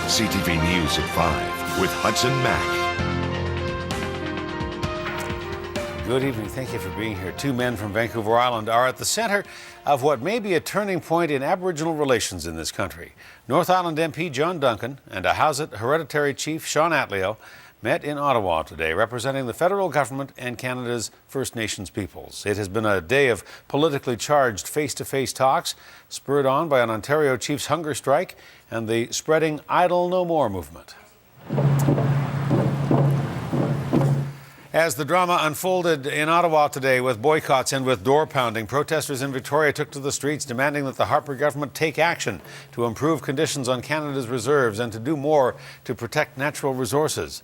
CTV News at 5 with Hudson Mack. Good evening. Thank you for being here. Two men from Vancouver Island are at the centre of what may be a turning point in Aboriginal relations in this country. North Island MP John Duncan and a Howsett Hereditary Chief Sean Atleo met in Ottawa today, representing the federal government and Canada's First Nations peoples. It has been a day of politically charged face-to-face talks, spurred on by an Ontario Chiefs hunger strike and the spreading Idle No More movement. As the drama unfolded in Ottawa today with boycotts and with door pounding, protesters in Victoria took to the streets demanding that the Harper government take action to improve conditions on Canada's reserves and to do more to protect natural resources.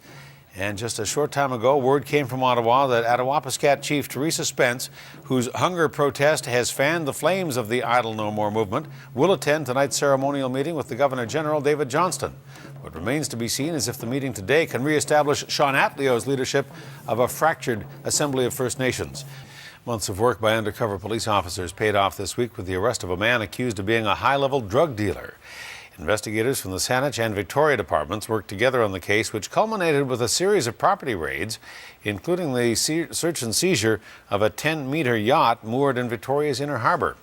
And just a short time ago, word came from Ottawa that Attawapiskat Chief Teresa Spence, whose hunger protest has fanned the flames of the Idle No More movement, will attend tonight's ceremonial meeting with the Governor-General, David Johnston. What remains to be seen is if the meeting today can re-establish Sean Atleo's leadership of a fractured Assembly of First Nations. Months of work by undercover police officers paid off this week with the arrest of a man accused of being a high-level drug dealer. Investigators from the Saanich and Victoria departments worked together on the case, which culminated with a series of property raids, including the search and seizure of a 10-meter yacht moored in Victoria's Inner Harbour.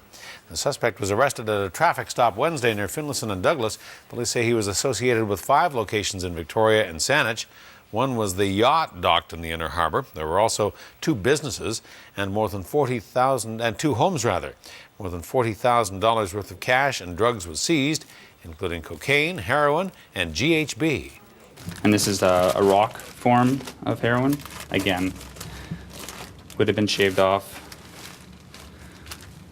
The suspect was arrested at a traffic stop Wednesday near Finlayson and Douglas. Police say he was associated with 5 locations in Victoria and Saanich. One was the yacht docked in the Inner Harbour. There were also 2 businesses and more than 40,000 and 2 homes rather. More than $40,000 worth of cash and drugs was seized, including cocaine, heroin, and GHB. And this is a rock form of heroin. Again, would have been shaved off.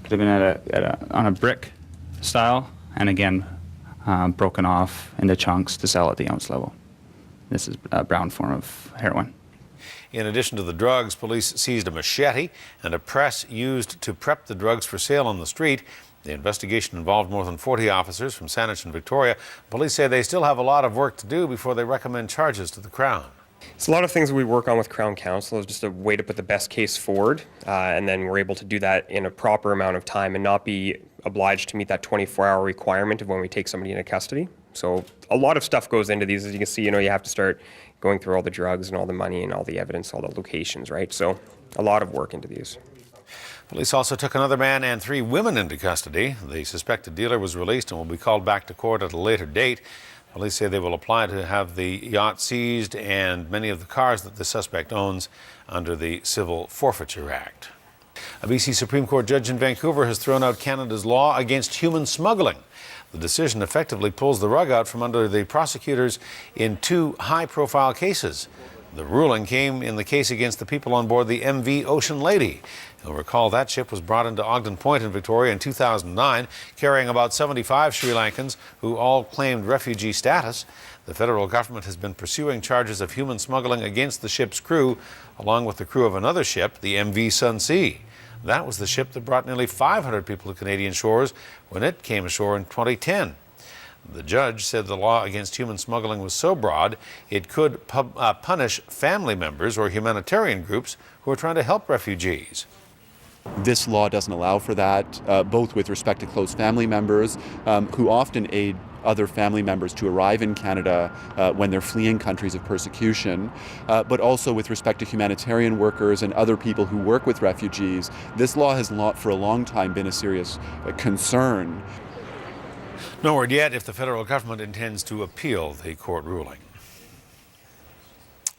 Could have been on a brick style, and again, broken off into chunks to sell at the ounce level. This is a brown form of heroin. In addition to the drugs, police seized a machete and a press used to prep the drugs for sale on the street. The investigation involved more than 40 officers from Saanich and Victoria. Police say they still have a lot of work to do before they recommend charges to the Crown. It's a lot of things we work on with Crown Counsel. It's just a way to put the best case forward, and then we're able to do that in a proper amount of time and not be obliged to meet that 24-hour requirement of when we take somebody into custody. So a lot of stuff goes into these. As you can see, you have to start going through all the drugs and all the money and all the evidence, all the locations, right? So a lot of work into these. Police also took another man and 3 women into custody. The suspected dealer was released and will be called back to court at a later date. Police say they will apply to have the yacht seized and many of the cars that the suspect owns under the Civil Forfeiture Act. A BC Supreme Court judge in Vancouver has thrown out Canada's law against human smuggling. The decision effectively pulls the rug out from under the prosecutors in 2 high-profile cases. The ruling came in the case against the people on board the MV Ocean Lady. You'll recall that ship was brought into Ogden Point in Victoria in 2009, carrying about 75 Sri Lankans who all claimed refugee status. The federal government has been pursuing charges of human smuggling against the ship's crew, along with the crew of another ship, the MV Sunsea. That was the ship that brought nearly 500 people to Canadian shores when it came ashore in 2010. The judge said the law against human smuggling was so broad it could punish family members or humanitarian groups who are trying to help refugees. This law doesn't allow for that, both with respect to close family members who often aid other family members to arrive in Canada when they're fleeing countries of persecution, but also with respect to humanitarian workers and other people who work with refugees. This law has for a long time been a serious concern. No word yet if the federal government intends to appeal the court ruling.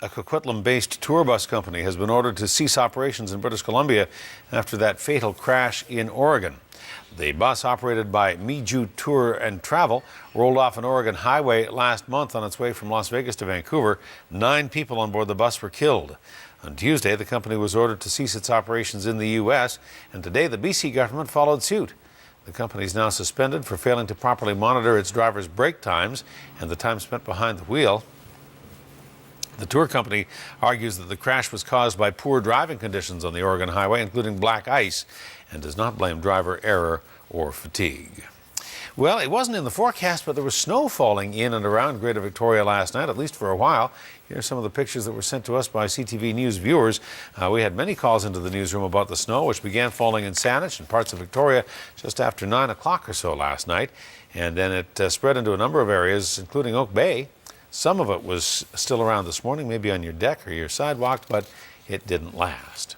A Coquitlam-based tour bus company has been ordered to cease operations in British Columbia after that fatal crash in Oregon. The bus, operated by Miju Tour and Travel, rolled off an Oregon highway last month on its way from Las Vegas to Vancouver. 9 people on board the bus were killed. On Tuesday, the company was ordered to cease its operations in the U.S., and today the BC government followed suit. The company is now suspended for failing to properly monitor its drivers' brake times and the time spent behind the wheel. The tour company argues that the crash was caused by poor driving conditions on the Oregon highway, including black ice, and does not blame driver error or fatigue. Well, it wasn't in the forecast, but there was snow falling in and around Greater Victoria last night, at least for a while. Here are some of the pictures that were sent to us by CTV News viewers. We had many calls into the newsroom about the snow, which began falling in Saanich and parts of Victoria just after 9 o'clock or so last night. And then it spread into a number of areas, including Oak Bay. Some of it was still around this morning, maybe on your deck or your sidewalk, but it didn't last.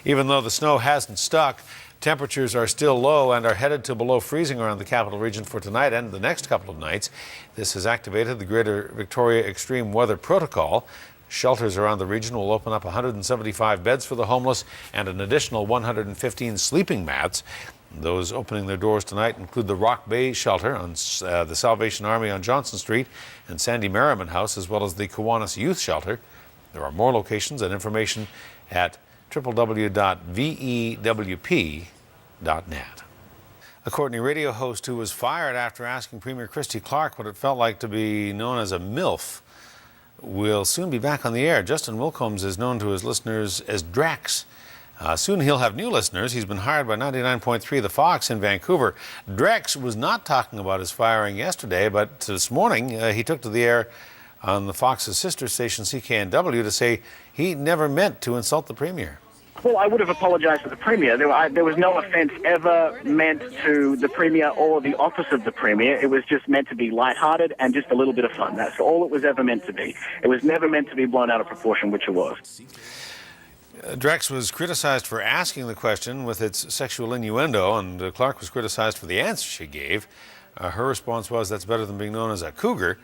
Even though the snow hasn't stuck, temperatures are still low and are headed to below freezing around the capital region for tonight and the next couple of nights. This has activated the Greater Victoria Extreme Weather Protocol. Shelters around the region will open up 175 beds for the homeless and an additional 115 sleeping mats. Those opening their doors tonight include the Rock Bay Shelter on the Salvation Army on Johnson Street and Sandy Merriman House, as well as the Kiwanis Youth Shelter. There are more locations and information at www.vewp.net. A Courtney radio host who was fired after asking Premier Christy Clark what it felt like to be known as a MILF will soon be back on the air. Justin Wilcombs is known to his listeners as Drex. Soon he'll have new listeners. He's been hired by 99.3 The Fox in Vancouver. Drex was not talking about his firing yesterday, but this morning he took to the air on the Fox's sister station CKNW to say he never meant to insult the Premier. Well, I would have apologised to the Premier. There was no offence ever meant to the Premier or the office of the Premier. It was just meant to be lighthearted and just a little bit of fun. That's all it was ever meant to be. It was never meant to be blown out of proportion, which it was. Drex was criticised for asking the question with its sexual innuendo, and Clark was criticised for the answer she gave. Her response was, "That's better than being known as a cougar."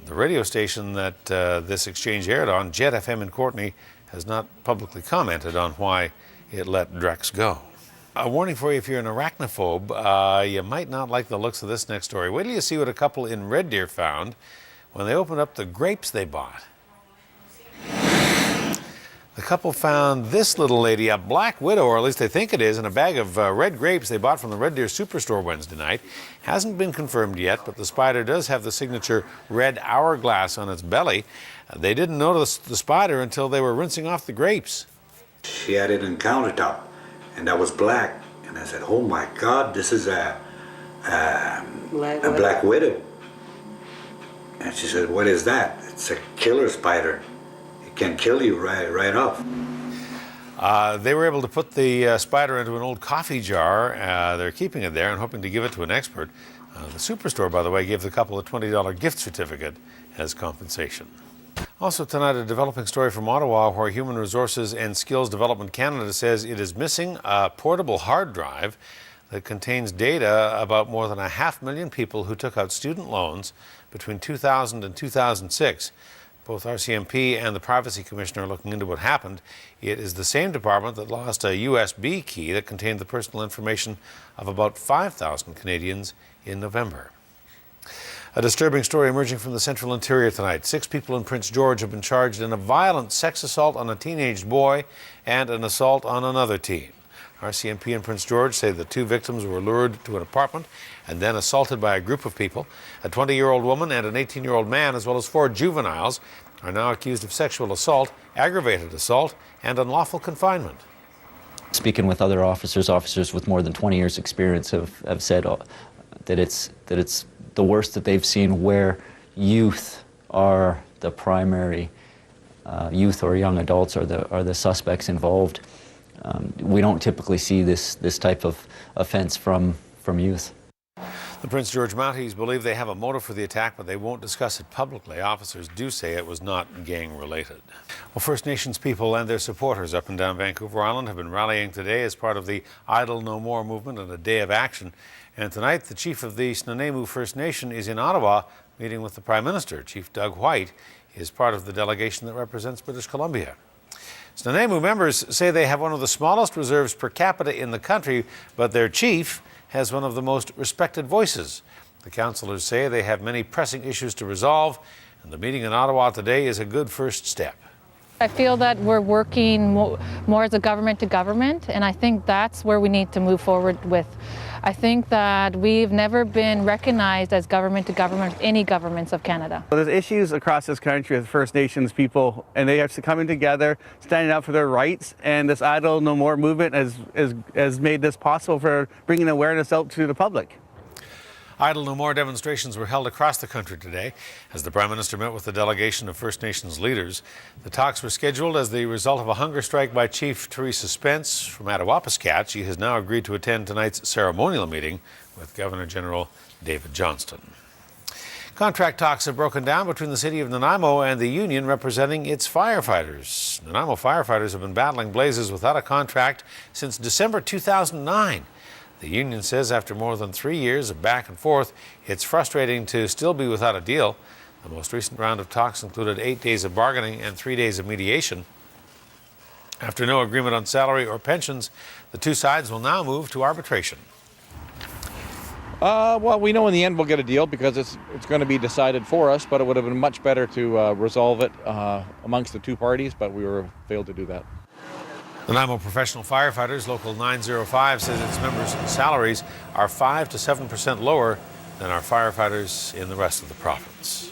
The radio station that this exchange aired on, Jet FM in Courtney, has not publicly commented on why it let Drex go. A warning for you if you're an arachnophobe, you might not like the looks of this next story. Wait till you see what a couple in Red Deer found when they opened up the grapes they bought. The couple found this little lady, a black widow, or at least they think it is, in a bag of red grapes they bought from the Red Deer Superstore Wednesday night. Hasn't been confirmed yet, but the spider does have the signature red hourglass on its belly. They didn't notice the spider until they were rinsing off the grapes. She had it in countertop, and that was black. And I said, "Oh my God, this is a black widow." And she said, "What is that?" "It's a killer spider. Can kill you right off." They were able to put the spider into an old coffee jar. They're keeping it there and hoping to give it to an expert. The Superstore, by the way, gave the couple a $20 gift certificate as compensation. Also tonight, a developing story from Ottawa where Human Resources and Skills Development Canada says it is missing a portable hard drive that contains data about more than 500,000 people who took out student loans between 2000 and 2006. Both RCMP and the Privacy Commissioner are looking into what happened. It is the same department that lost a USB key that contained the personal information of about 5,000 Canadians in November. A disturbing story emerging from the Central Interior tonight. 6 people in Prince George have been charged in a violent sex assault on a teenage boy and an assault on another teen. RCMP in Prince George say the 2 victims were lured to an apartment and then assaulted by a group of people. A 20-year-old woman and an 18-year-old man, as well as 4 juveniles, are now accused of sexual assault, aggravated assault, and unlawful confinement. Speaking with other officers with more than 20 years experience have said that it's the worst that they've seen, where youth are the primary, youth or young adults are the suspects involved. We don't typically see this type of offense from youth. The Prince George Mounties believe they have a motive for the attack, but they won't discuss it publicly. Officers do say it was not gang-related. Well, First Nations people and their supporters up and down Vancouver Island have been rallying today as part of the Idle No More movement and a day of action. And tonight, the chief of the Snuneymuxw First Nation is in Ottawa meeting with the Prime Minister. Chief Doug White is part of the delegation that represents British Columbia. Snuneymuxw members say they have one of the smallest reserves per capita in the country, but their chief has one of the most respected voices. The councillors say they have many pressing issues to resolve, and the meeting in Ottawa today is a good first step. I feel that we're working more as a government to government, and I think that's where we need to move forward with. I think that we've never been recognized as government to government with any governments of Canada. Well, there's issues across this country with First Nations people, and they have to coming together, standing up for their rights, and this Idle No More movement has made this possible for bringing awareness out to the public. Idle No More demonstrations were held across the country today as the Prime Minister met with a delegation of First Nations leaders. The talks were scheduled as the result of a hunger strike by Chief Teresa Spence from Attawapiskat. She has now agreed to attend tonight's ceremonial meeting with Governor General David Johnston. Contract talks have broken down between the city of Nanaimo and the union representing its firefighters. Nanaimo firefighters have been battling blazes without a contract since December 2009. The union says after more than 3 years of back and forth, it's frustrating to still be without a deal. The most recent round of talks included 8 days of bargaining and 3 days of mediation. After no agreement on salary or pensions, the two sides will now move to arbitration. Well, we know in the end we'll get a deal because it's going to be decided for us, but it would have been much better to resolve it amongst the two parties, but we failed to do that. Nanaimo Professional Firefighters Local 905 says its members' salaries are 5 to 7% lower than our firefighters in the rest of the province.